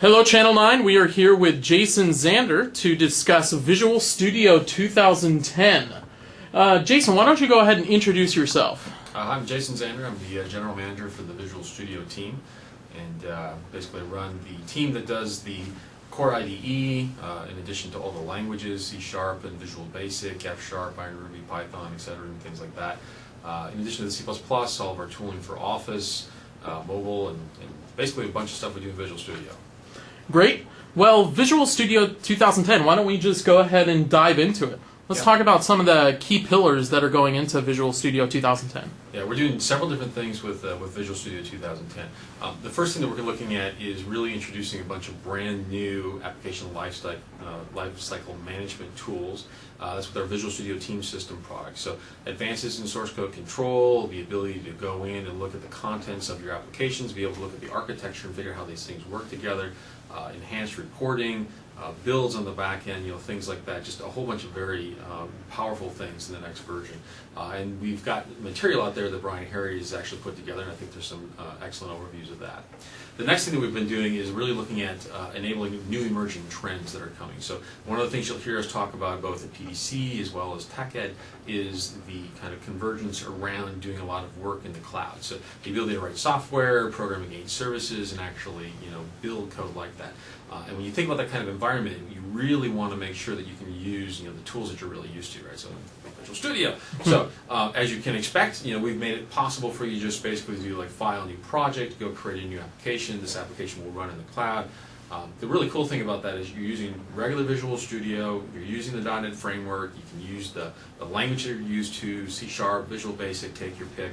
Hello Channel 9, we are here with Jason Zander to discuss Visual Studio 2010. Jason, why don't you go ahead and introduce yourself? I'm Jason Zander. I'm the General Manager for the Visual Studio team, and basically run the team that does the core IDE, in addition to all the languages, C# and Visual Basic, F#, Iron, Ruby, Python, etc., and things like that. In addition to the C++, all of our tooling for Office, mobile, and basically a bunch of stuff we do in Visual Studio. Great. Well, Visual Studio 2010, why don't we just go ahead and dive into it? Let's talk about some of the key pillars that are going into Visual Studio 2010. Yeah, we're doing several different things with Visual Studio 2010. The first thing that we're looking at is really introducing a bunch of brand new application lifecycle management tools. That's with our Visual Studio Team System product. So advances in source code control, the ability to go in and look at the contents of your applications, be able to look at the architecture and figure out how these things work together, enhanced reporting, builds on the back end, things like that. Just a whole bunch of very powerful things in the next version. And we've got material out there that Brian Harry has actually put together, and I think there's some excellent overviews of that. The next thing that we've been doing is really looking at enabling new emerging trends that are coming. So one of the things you'll hear us talk about both at PDC as well as TechEd is the kind of convergence around doing a lot of work in the cloud. So the ability to write software, program against services, and actually build code like that. And when you think about that kind of environment, you really want to make sure that you can use the tools that you're really used to, right? So Visual Studio. So as you can expect, we've made it possible for you to just basically do like file a new project, go create a new application. This application will run in the cloud. The really cool thing about that is you're using regular Visual Studio, you're using the .NET framework, you can use the language that you're used to, C#, Visual Basic, take your pick.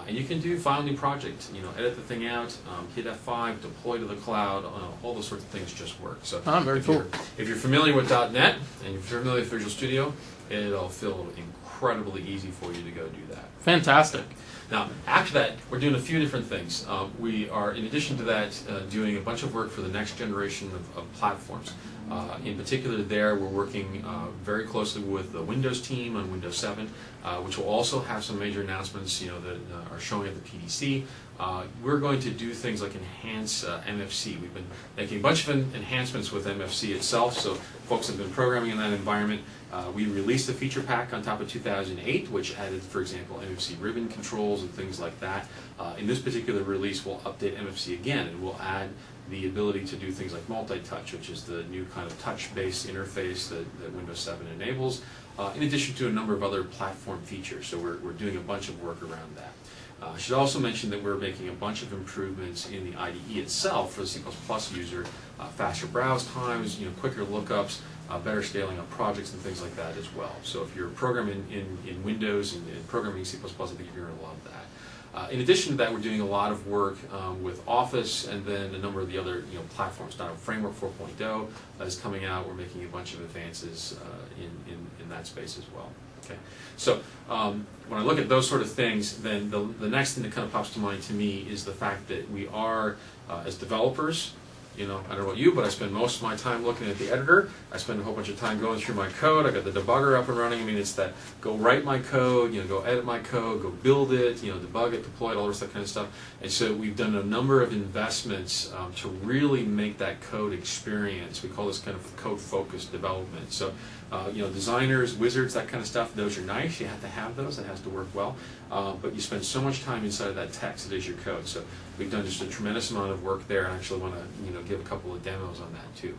And you can do file new project, edit the thing out, hit F5, deploy to the cloud, all those sorts of things just work. So very cool. If you're familiar with .NET and you're familiar with Visual Studio, it'll feel incredibly easy for you to go do that. Fantastic. Now, after that, we're doing a few different things. We are, in addition to that, doing a bunch of work for the next generation of platforms. In particular there, we're working very closely with the Windows team on Windows 7, which will also have some major announcements that are showing at the PDC. We're going to do things like enhance MFC. We've been making a bunch of enhancements with MFC itself, so folks have been programming in that environment. We released a feature pack on top of 2008, which added, for example, MFC ribbon controls and things like that. In this particular release, we'll update MFC again, and we'll add the ability to do things like multi-touch, which is the new kind of touch-based interface that Windows 7 enables, in addition to a number of other platform features. So we're doing a bunch of work around that. I should also mention that we're making a bunch of improvements in the IDE itself for the C++ user, faster browse times, quicker lookups, better scaling of projects and things like that as well. So if you're programming in Windows and programming C++, I think you're going to love that. In addition to that, we're doing a lot of work with Office and then a number of the other platforms. Now, Framework 4.0 is coming out. We're making a bunch of advances in that space as well. Okay, so when I look at those sort of things, then the next thing that kind of pops to mind to me is the fact that we are, as developers, I don't know about you, but I spend most of my time looking at the editor. I spend a whole bunch of time going through my code. I got the debugger up and running. I mean, it's that go write my code, go edit my code, go build it, debug it, deploy it, all this that kind of stuff. And so we've done a number of investments to really make that code experience. We call this kind of code-focused development. So, designers, wizards, that kind of stuff, those are nice. You have to have those. It has to work well. But you spend so much time inside of that text that is your code. So we've done just a tremendous amount of work there, and I actually want to give a couple of demos on that too.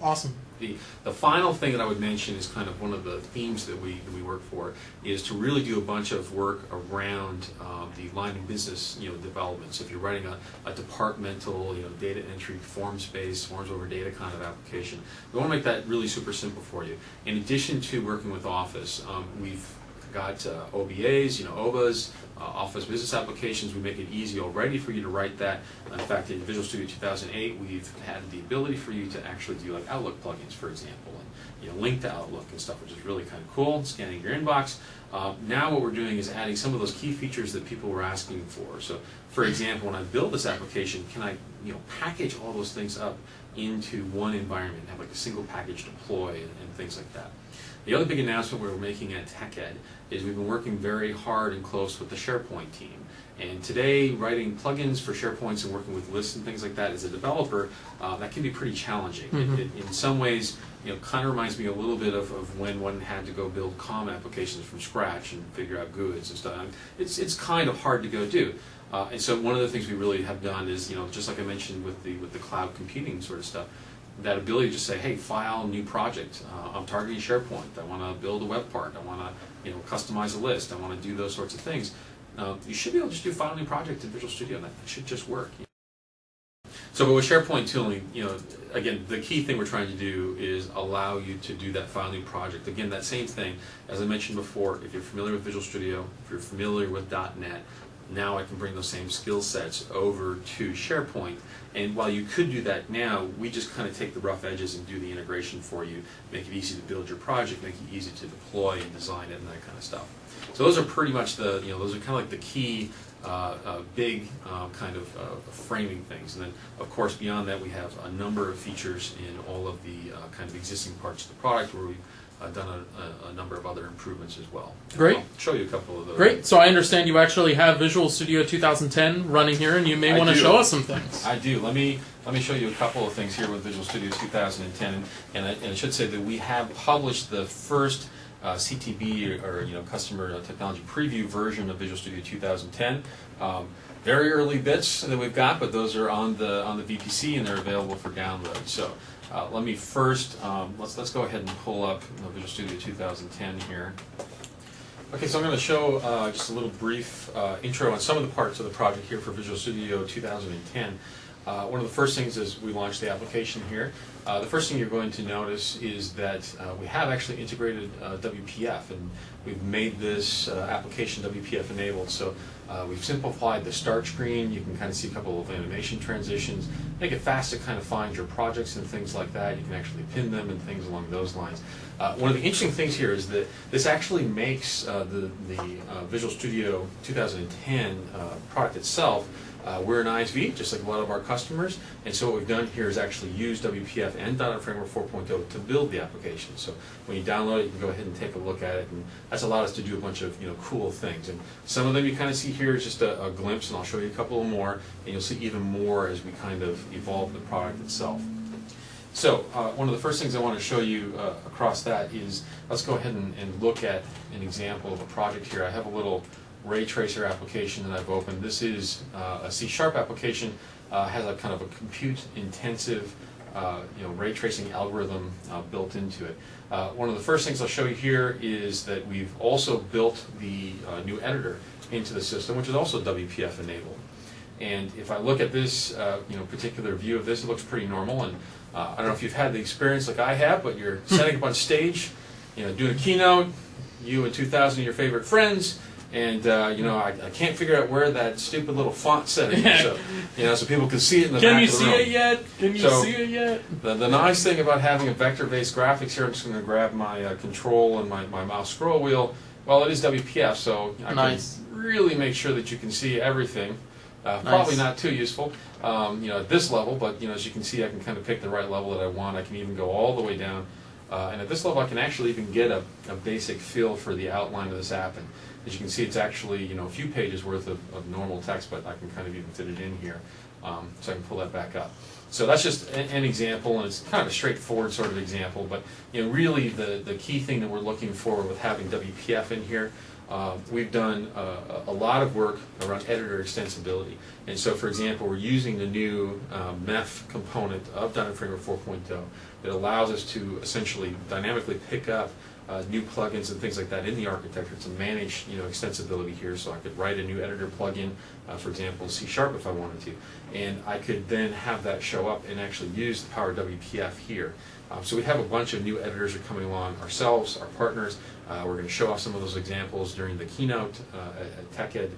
Awesome. The final thing that I would mention is kind of one of the themes that we work for is to really do a bunch of work around the line of business development. So if you're writing a departmental data entry forms-based, forms over data kind of application, we want to make that really super simple for you. In addition to working with Office, we've got OBAs, OBAs, Office Business Applications. We make it easy already for you to write that. In fact, in Visual Studio 2008, we've had the ability for you to actually do like Outlook plugins, for example, and link to Outlook and stuff, which is really kind of cool. Scanning your inbox. Now what we're doing is adding some of those key features that people were asking for. So, for example, when I build this application, can I package all those things up into one environment, have like a single package deploy and things like that. The other big announcement we're making at TechEd is we've been working very hard and close with the SharePoint team. And today, writing plugins for SharePoints and working with lists and things like that as a developer, that can be pretty challenging. In some ways, kind of reminds me a little bit of when one had to go build COM applications from scratch and figure out GUIDs and stuff. It's kind of hard to go do. And so one of the things we really have done is, just like I mentioned with the cloud computing sort of stuff, that ability to just say, hey, file, new project. I'm targeting SharePoint. I want to build a web part. I want to, customize a list. I want to do those sorts of things. You should be able to just do file, new project in Visual Studio, and that should just work. So, but with SharePoint tooling, again, the key thing we're trying to do is allow you to do that file, new project. Again, that same thing, as I mentioned before, if you're familiar with Visual Studio, if you're familiar with .NET, now I can bring those same skill sets over to SharePoint. And while you could do that now, we just kind of take the rough edges and do the integration for you, make it easy to build your project, make it easy to deploy and design it and that kind of stuff. So those are pretty much the, those are kind of like the key big kind of framing things. And then, of course, beyond that, we have a number of features in all of the kind of existing parts of the product where we've done a number of other improvements as well. Great. I'll show you a couple of those. Great. So I understand you actually have Visual Studio 2010 running here, and you may want to show us some things. I do. Let me show you a couple of things here with Visual Studio 2010, and I should say that we have published the first CTB or customer technology preview version of Visual Studio 2010. Very early bits that we've got, but those are on the VPC and they're available for download. So let me first let's go ahead and pull up Visual Studio 2010 here. Okay, so I'm going to show just a little brief intro on some of the parts of the project here for Visual Studio 2010. One of the first things is we launched the application here. The first thing you're going to notice is that we have actually integrated WPF, and we've made this application WPF enabled. So we've simplified the start screen. You can kind of see a couple of animation transitions, make it fast to kind of find your projects and things like that. You can actually pin them and things along those lines. One of the interesting things here is that this actually makes the Visual Studio 2010 product itself. We're an ISV, just like a lot of our customers, and so what we've done here is actually use WPF and .NET Framework 4.0 to build the application. So when you download it, you can go ahead and take a look at it, and that's allowed us to do a bunch of cool things. And some of them you kind of see here is just a glimpse, and I'll show you a couple more, and you'll see even more as we kind of evolve the product itself. So one of the first things I want to show you across that is, let's go ahead and look at an example of a project here. I have a little ray tracer application that I've opened. This is a C# application, has a kind of a compute-intensive ray tracing algorithm built into it. One of the first things I'll show you here is that we've also built the new editor into the system, which is also WPF enabled. And if I look at this particular view of this, it looks pretty normal. And I don't know if you've had the experience like I have, but you're setting up on stage, doing a keynote, you and 2,000 of your favorite friends, and I can't figure out where that stupid little font setting is. So people can see it in the back of the room. Can you see it yet? Can you see it yet? The nice thing about having a vector-based graphics here, I'm just going to grab my control and my mouse scroll wheel. Well, it is WPF, so I can really make sure that you can see everything. Probably not too useful, at this level, but as you can see, I can kind of pick the right level that I want. I can even go all the way down, and at this level, I can actually even get a basic feel for the outline of this app. And as you can see, it's actually a few pages worth of normal text, but I can kind of even fit it in here, so I can pull that back up. So that's just an example, and it's kind of a straightforward sort of example. But really, the key thing that we're looking for with having WPF in here. We've done a lot of work around editor extensibility. And so, for example, we're using the new MEF component of .NET Framework 4.0 that allows us to essentially dynamically pick up new plugins and things like that in the architecture to manage extensibility here. So I could write a new editor plugin, for example, C# if I wanted to. And I could then have that show up and actually use the power of WPF here. So we have a bunch of new editors that are coming along ourselves, our partners. We're going to show off some of those examples during the keynote at TechEd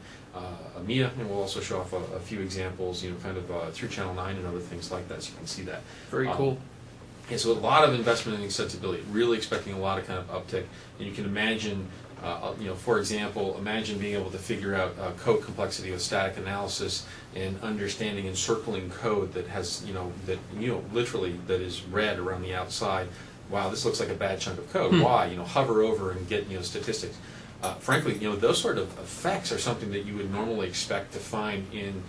EMEA, and we'll also show off a few examples, kind of through Channel 9 and other things like that, so you can see that. Very cool. And so a lot of investment in extensibility, really expecting a lot of kind of uptick. And you can imagine, for example, imagine being able to figure out code complexity with static analysis and understanding encircling code that has, literally that is red around the outside. Wow, this looks like a bad chunk of code. Why? Hover over and get statistics. Frankly, those sort of effects are something that you would normally expect to find in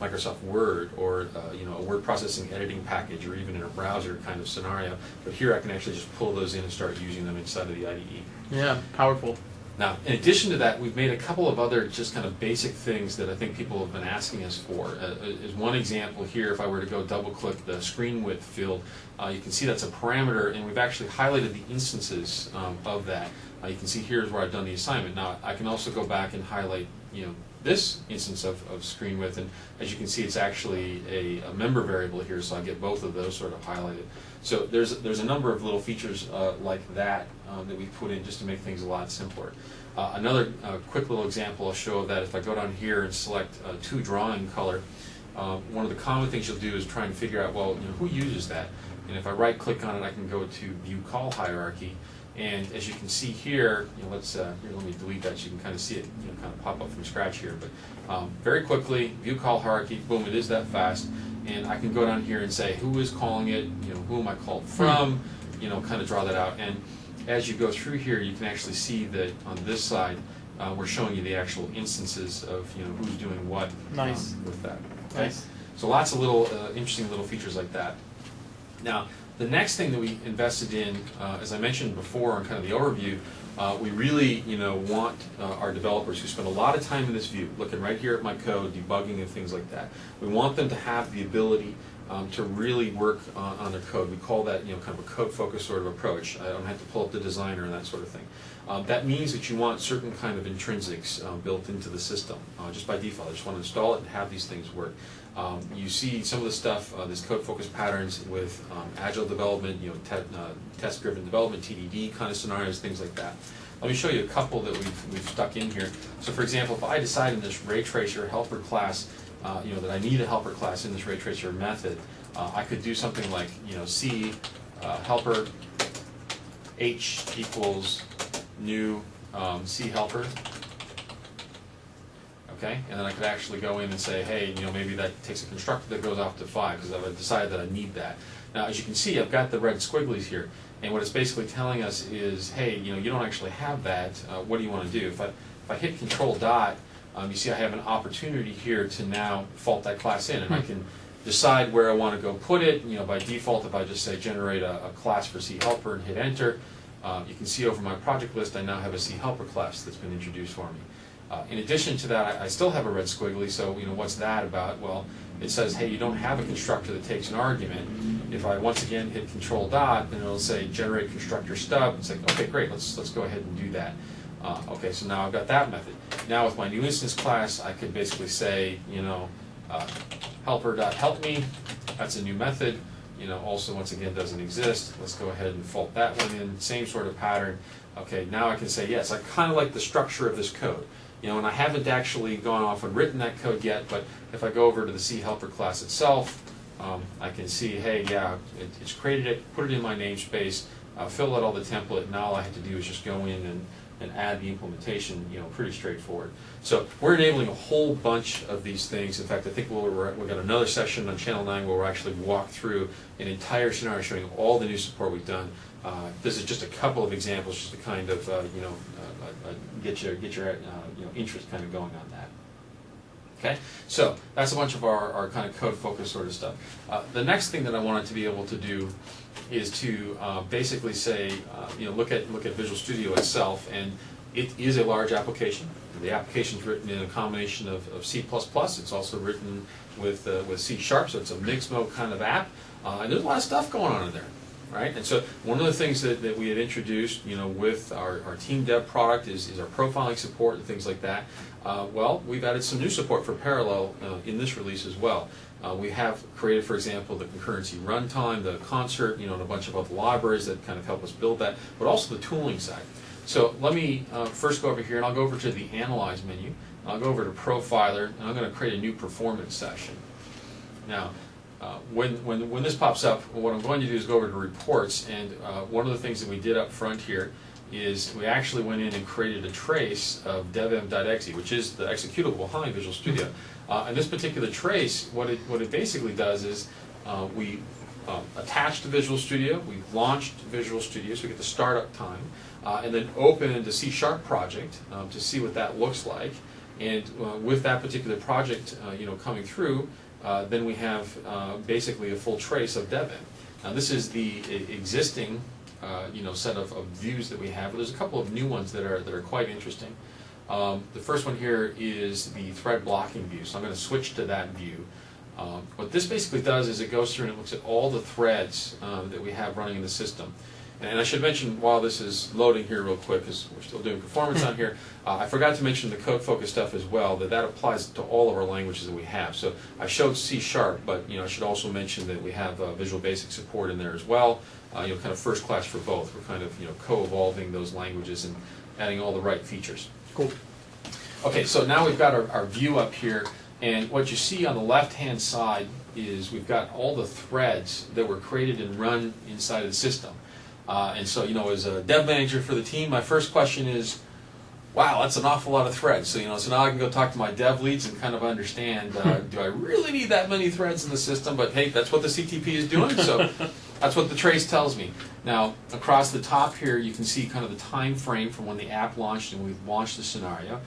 Microsoft Word or a word processing editing package or even in a browser kind of scenario. But here I can actually just pull those in and start using them inside of the IDE. Yeah, powerful. Now, in addition to that, we've made a couple of other just kind of basic things that I think people have been asking us for. As one example here, if I were to go double-click the screen width field, you can see that's a parameter, and we've actually highlighted the instances of that. You can see here's where I've done the assignment. Now, I can also go back and highlight, this instance of screen width, and as you can see, it's actually a member variable here, so I get both of those sort of highlighted. So there's a number of little features like that that we've put in just to make things a lot simpler. Another quick little example I'll show of that, if I go down here and select to drawing color, one of the common things you'll do is try and figure out, well, who uses that? And if I right click on it, I can go to view call hierarchy. And as you can see here, let me delete that so you can kind of see it, kind of pop up from scratch here. But very quickly, view call hierarchy, boom, it is that fast. And I can go down here and say who is calling it, who am I called from, kind of draw that out. And as you go through here, you can actually see that on this side, we're showing you the actual instances of who's doing what. Nice. With that. Okay? Nice. So lots of little interesting little features like that. Now, the next thing that we invested in, as I mentioned before in kind of the overview, we really want our developers who spend a lot of time in this view, looking right here at my code, debugging and things like that. We want them to have the ability to really work on their code. We call that kind of a code focused sort of approach. I don't have to pull up the designer and that sort of thing. That means that you want certain kind of intrinsics built into the system just by default. I just want to install it and have these things work. You see some of the stuff, this code-focused patterns with agile development, test-driven development, TDD kind of scenarios, things like that. Let me show you a couple that we've stuck in here. So, for example, if I decide in this ray tracer helper class, that I need a helper class in this ray tracer method, I could do something like, C helper H equals new C helper. Okay, and then I could actually go in and say, hey, maybe that takes a constructor that goes off to 5 because I've decided that I need that. Now, as you can see, I've got the red squigglies here, and what it's basically telling us is, hey, you don't actually have that. What do you want to do? If I hit Control Dot, you see I have an opportunity here to now fault that class in, and I can decide where I want to go put it. By default, if I just say generate a class for C helper and hit Enter, you can see over my project list I now have a C helper class that's been introduced for me. In addition to that, I still have a red squiggly, so what's that about? Well, it says, hey, you don't have a constructor that takes an argument. If I once again hit Control Dot, then it'll say generate constructor stub. It's like, okay, great, let's go ahead and do that. Okay, so now I've got that method. Now with my new instance class, I could basically say, helper.helpMe. That's a new method. Also once again doesn't exist. Let's go ahead and fault that one in. Same sort of pattern. Okay, now I can say, yes, I kind of like the structure of this code. And I haven't actually gone off and written that code yet, but if I go over to the C helper class itself, I can see, hey, yeah, it's created it, put it in my namespace, fill out all the template, now all I have to do is just go in and add the implementation, pretty straightforward. So we're enabling a whole bunch of these things. In fact, I think we've got another session on Channel 9 where we'll actually walk through an entire scenario showing all the new support we've done. This is just a couple of examples just to kind of, get your interest kind of going on that. Okay, so that's a bunch of our kind of code focus sort of stuff. The next thing that I wanted to be able to do is to basically say, look at Visual Studio itself, and it is a large application. The application is written in a combination of C++. It's also written with C#, so it's a mixed mode kind of app, and there's a lot of stuff going on in there. Right? And so one of the things that we had introduced, with our Team Dev product is our profiling support and things like that. Well, we've added some new support for Parallel in this release as well. We have created, for example, the concurrency runtime, the concert, and a bunch of other libraries that kind of help us build that, but also the tooling side. So let me first go over here, and I'll go over to the Analyze menu. I'll go over to Profiler, and I'm going to create a new performance session. Now, when this pops up, what I'm going to do is go over to reports, and one of the things that we did up front here is we actually went in and created a trace of dev.exe, which is the executable behind Visual Studio. And this particular trace, what it basically does is we attached to Visual Studio. We've launched Visual Studio, so we get the startup time, and then open the C# project to see what that looks like. And with that particular project, coming through, then we have basically a full trace of Debian. Now this is the existing, set of views that we have. But there's a couple of new ones that are quite interesting. The first one here is the thread blocking view. So I'm going to switch to that view. What this basically does is it goes through and it looks at all the threads that we have running in the system. And I should mention, while this is loading here real quick, because we're still doing performance on here, I forgot to mention the code focus stuff as well, that applies to all of our languages that we have. So I showed C#, but I should also mention that we have Visual Basic support in there as well, kind of first class for both. We're kind of co-evolving those languages and adding all the right features. Cool. Okay, so now we've got our view up here, and what you see on the left-hand side is we've got all the threads that were created and run inside of the system. And so, as a dev manager for the team, my first question is, wow, that's an awful lot of threads. So, so now I can go talk to my dev leads and kind of understand, do I really need that many threads in the system? But hey, that's what the CTP is doing, so that's what the trace tells me. Now, across the top here, you can see kind of the time frame from when the app launched and we've launched the scenario.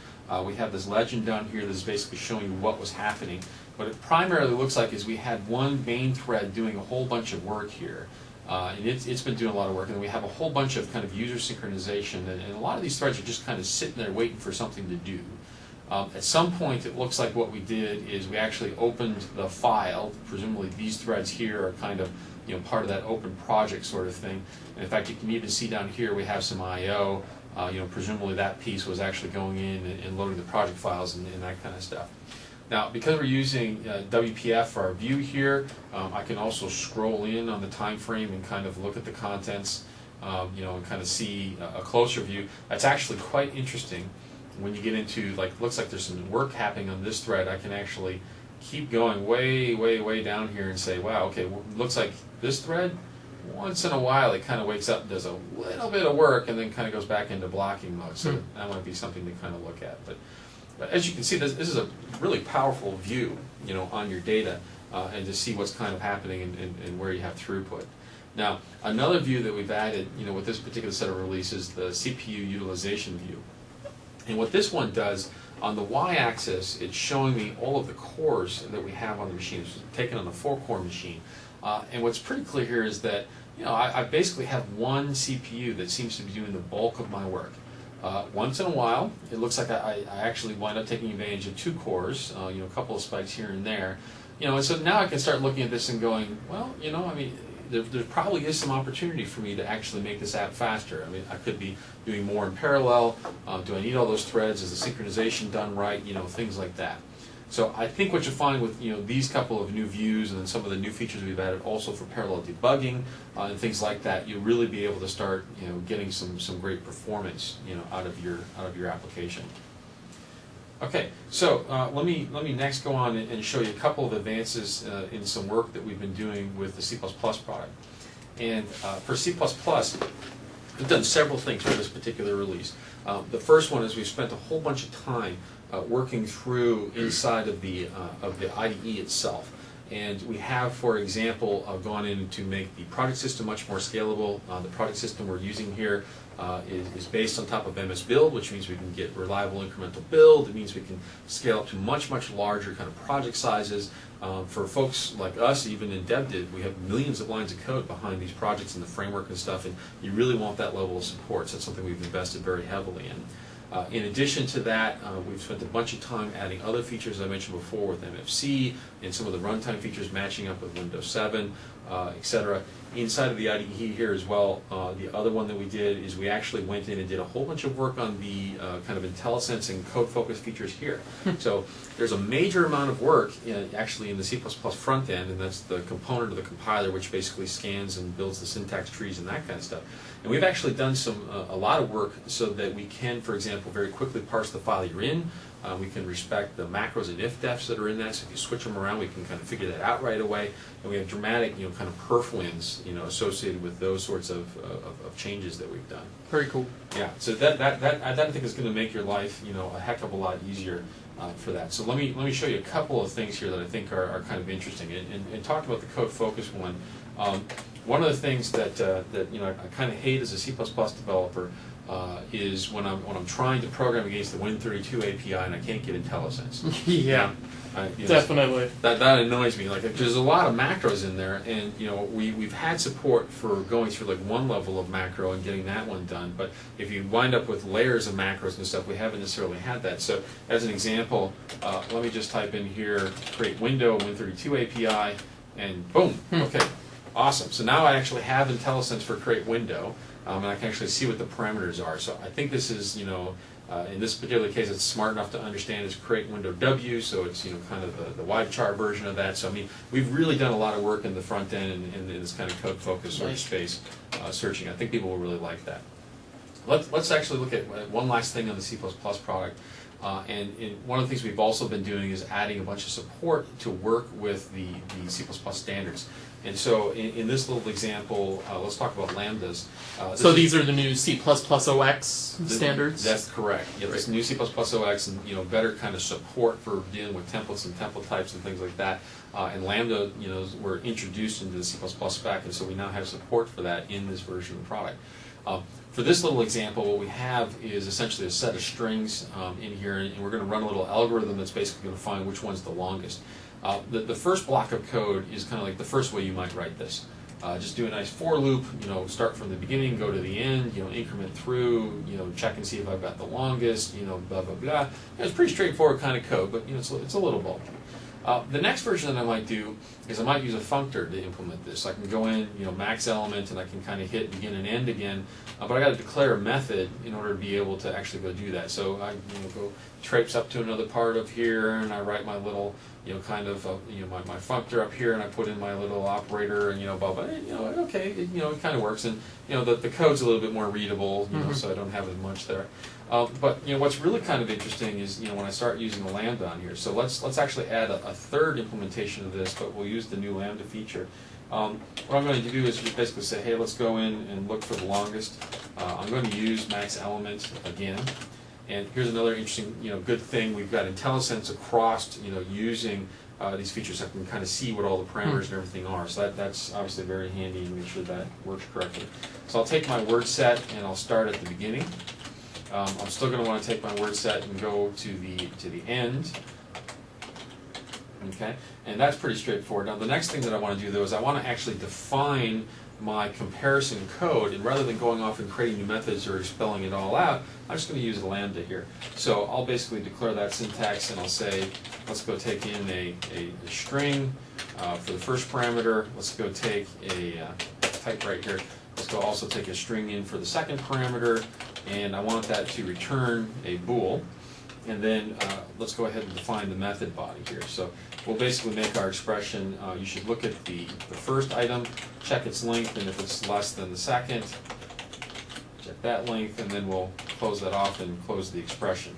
We have this legend down here that's basically showing you what was happening. What it primarily looks like is we had one main thread doing a whole bunch of work here. And it's been doing a lot of work, and we have a whole bunch of kind of user synchronization, and a lot of these threads are just kind of sitting there waiting for something to do. At some point, it looks like what we did is we actually opened the file. Presumably, these threads here are kind of part of that open project sort of thing. And in fact, you can even see down here we have some I/O. Presumably that piece was actually going in and loading the project files and that kind of stuff. Now, because we're using WPF for our view here, I can also scroll in on the time frame and kind of look at the contents, and kind of see a closer view. That's actually quite interesting when you get into, looks like there's some work happening on this thread. I can actually keep going way, way, way down here and say, wow, okay, looks like this thread, once in a while it kind of wakes up and does a little bit of work and then kind of goes back into blocking mode. So that might be something to kind of look at. But as you can see, this is a really powerful view, on your data, and to see what's kind of happening and where you have throughput. Now, another view that we've added, with this particular set of releases, the CPU utilization view. And what this one does, on the y-axis, it's showing me all of the cores that we have on the machine. It's taken on the 4-core machine. And what's pretty clear here is that, I basically have one CPU that seems to be doing the bulk of my work. Once in a while, it looks like I actually wind up taking advantage of 2 cores, a couple of spikes here and there. And so now I can start looking at this and going, well, there probably is some opportunity for me to actually make this app faster. I could be doing more in parallel. Do I need all those threads? Is the synchronization done right? Things like that. So I think what you'll find with these couple of new views and then some of the new features we've added also for parallel debugging and things like that, you'll really be able to start getting some great performance out of your application. Okay, so let me next go on and show you a couple of advances in some work that we've been doing with the C++ product. And for C++, we've done several things for this particular release. The first one is we've spent a whole bunch of time working through inside of the IDE itself. And we have, for example, gone in to make the product system much more scalable. The product system we're using here is based on top of MS Build, which means we can get reliable incremental build. It means we can scale up to much, much larger kind of project sizes. For folks like us, even in DevDiv, we have millions of lines of code behind these projects and the framework and stuff, and you really want that level of support. So that's something we've invested very heavily in. In addition to that, we've spent a bunch of time adding other features I mentioned before with MFC and some of the runtime features matching up with Windows 7, etc. Inside of the IDE here as well, the other one that we did is we actually went in and did a whole bunch of work on the kind of IntelliSense and code focus features here. So there's a major amount of work actually in the C++ front end, and that's the component of the compiler which basically scans and builds the syntax trees and that kind of stuff. And we've actually done a lot of work so that we can, for example, very quickly parse the file you're in. We can respect the macros and if-defs that are in that, so if you switch them around, we can kind of figure that out right away. And we have dramatic, kind of perf wins, associated with those sorts of changes that we've done. Very cool. Yeah, so that I think is going to make your life, a heck of a lot easier for that. So let me show you a couple of things here that I think are kind of interesting. And talk about the code focus one. One of the things that I kind of hate as a C++ developer is when I'm trying to program against the Win32 API and I can't get IntelliSense. Yeah. Definitely. That annoys me. Like, there's a lot of macros in there, and we've had support for going through like one level of macro and getting that one done. But if you wind up with layers of macros and stuff, we haven't necessarily had that. So as an example, let me just type in here, create window Win32 API, and boom. Okay, awesome. So now I actually have IntelliSense for create window, and I can actually see what the parameters are. So I think this is in this particular case, it's smart enough to understand it's create window W, so it's kind of the wide chart version of that. So I mean, we've really done a lot of work in the front end and in this kind of code focus sort of space searching. I think people will really like that. Let's actually look at one last thing on the C++ product. And one of the things we've also been doing is adding a bunch of support to work with the C++ standards. And so in this little example, let's talk about lambdas. So these are the new C++ OX standards? That's correct. Yeah, this new C++ OX and better kind of support for dealing with templates and template types and things like that. And Lambda, were introduced into the C++ spec, and so we now have support for that in this version of the product. For this little example, what we have is essentially a set of strings in here, and we're going to run a little algorithm that's basically going to find which one's the longest. The first block of code is kind of like the first way you might write this. Just do a nice for loop, start from the beginning, go to the end, increment through, check and see if I've got the longest, blah, blah, blah. It's pretty straightforward kind of code, but it's a little bulky. The next version that I might do is I might use a functor to implement this. I can go in, max element, and I can kind of hit begin and end again. But I got to declare a method in order to be able to actually go do that. So I go traipse up to another part of here, and I write my little, kind of, my functor up here, and I put in my little operator, and blah blah. Okay, it kind of works, and the code's a little bit more readable, so I don't have as much there. But what's really kind of interesting is when I start using the Lambda on here. So let's actually add a third implementation of this, but we'll use the new Lambda feature. What I'm going to do is just basically say, hey, let's go in and look for the longest. I'm going to use max element again. And here's another interesting, good thing. We've got IntelliSense across, using these features. I can kind of see what all the parameters and everything are. So that's obviously very handy to make sure that works correctly. So I'll take my word set and I'll start at the beginning. I'm still going to want to take my word set and go to the end. Okay, and that's pretty straightforward. Now the next thing that I want to do though is I want to actually define my comparison code, and rather than going off and creating new methods or spelling it all out, I'm just going to use the Lambda here. So I'll basically declare that syntax and I'll say, let's go take in a string for the first parameter. Let's go take a type right here. Let's go also take a string in for the second parameter, and I want that to return a bool. And then let's go ahead and define the method body here. So we'll basically make our expression, you should look at the first item, check its length, and if it's less than the second, check that length, and then we'll close that off and close the expression.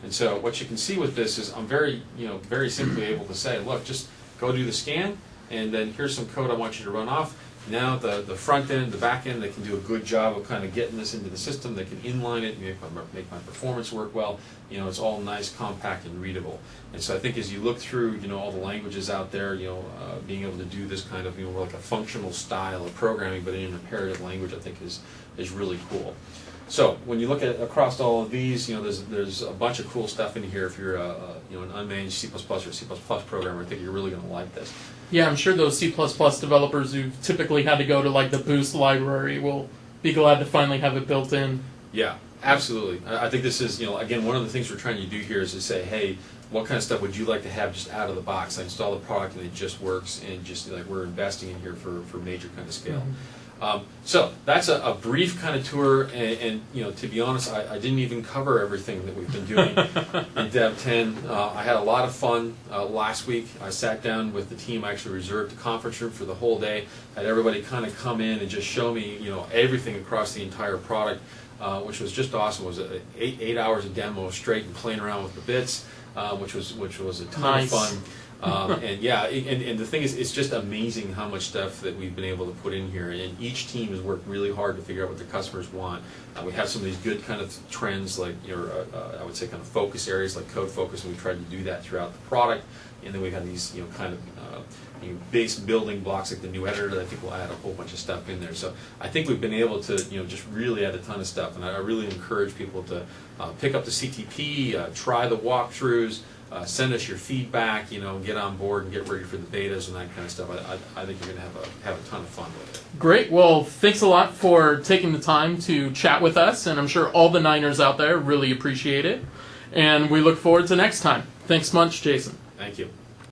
And so what you can see with this is I'm very simply able to say, look, just go do the scan, and then here's some code I want you to run off. Now the front end, the back end, they can do a good job of kind of getting this into the system. They can inline it, make my performance work well. It's all nice, compact, and readable. And so I think as you look through, all the languages out there, being able to do this kind of, like a functional style of programming, but in an imperative language, I think is really cool. So when you look at across all of these, there's a bunch of cool stuff in here. If you're an unmanaged C++ or C++ programmer, I think you're really going to like this. Yeah, I'm sure those C++ developers who've typically had to go to like the Boost library will be glad to finally have it built in. Yeah, absolutely. I think this is, again, one of the things we're trying to do here is to say, hey, what kind of stuff would you like to have just out of the box? I install the product and it just works, and just like we're investing in here for major kind of scale. So that's a brief kind of tour, and to be honest, I didn't even cover everything that we've been doing in Dev 10. I had a lot of fun last week. I sat down with the team. I actually reserved the conference room for the whole day. Had everybody kind of come in and just show me everything across the entire product, which was just awesome. It was 8 hours of demo straight and playing around with the bits, which was a ton of fun. And yeah, and the thing is, it's just amazing how much stuff that we've been able to put in here. And each team has worked really hard to figure out what the customers want. We have some of these good kind of trends, like I would say, kind of focus areas like code focus, and we've tried to do that throughout the product. And then we've had these kind of base building blocks like the new editor that I think will add a whole bunch of stuff in there. So I think we've been able to just really add a ton of stuff, and I really encourage people to pick up the CTP, try the walkthroughs, send us your feedback, get on board and get ready for the betas and that kind of stuff. I think you're going to have a ton of fun with it. Great. Well, thanks a lot for taking the time to chat with us, and I'm sure all the Niners out there really appreciate it. And we look forward to next time. Thanks much, Jason. Thank you.